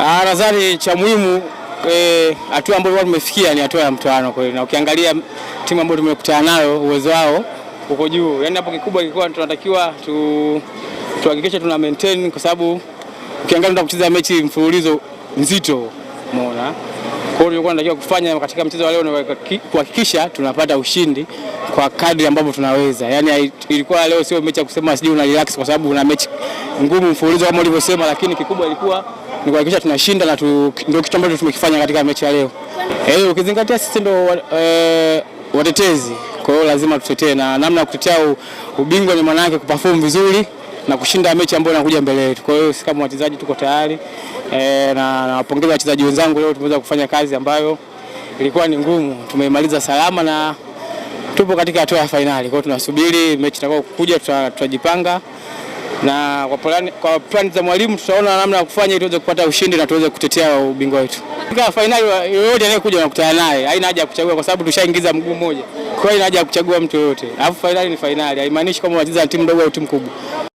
Nadhani cha muhimu hatua ambayo tumefikia ni hatua ya mtoano kweli, na ukiangalia timu ambayo tumekutana nayo uwezo wao uko juu. Yaani hapo kikubwa kilikuwa tunatakiwa tuhakikishe tuna maintain, kwa sababu ukiangalia tunacheza mechi mfululizo nzito, umeona. Kwa hiyo tulikuwa tunatakiwa kufanya katika mchezo wa leo ni kuhakikisha tunapata ushindi kwa kadri ambavyo tunaweza. Yaani ilikuwa leo sio mechi ya kusema sijui una relax kwa sababu una mechi ngumu mfululizo kama ulivyosema, lakini kikubwa ilikuwa ni kuhakikisha tunashinda, na ndio kitu ambacho tumekifanya katika mechi ya leo. Ukizingatia sisi ndio watetezi, kwa hiyo lazima tutetee, na namna ya kutetea ubingwa ni maana yake kuperform vizuri na kushinda mechi ambayo inakuja mbele yetu. Kwa hiyo sisi kama wachezaji tuko tayari, na nawapongeza wachezaji wenzangu, leo tumeweza kufanya kazi ambayo ilikuwa ni ngumu, tumeimaliza salama na tupo katika hatua ya finali. Kwa hiyo tunasubiri mechi itakao kuja, tutajipanga na kwa plan za mwalimu tutaona namna ya kufanya ili tuweze kupata ushindi na tuweze kutetea ubingwa wetu. Katika finali yoyote anayekuja nakutana naye, haina haja ya kuchagua kwa sababu tushaingiza mguu mmoja. Kwa hiyo haina haja ya kuchagua mtu yoyote. Alafu finali ni finali, haimaanishi kama wacheza timu ndogo au timu kubwa.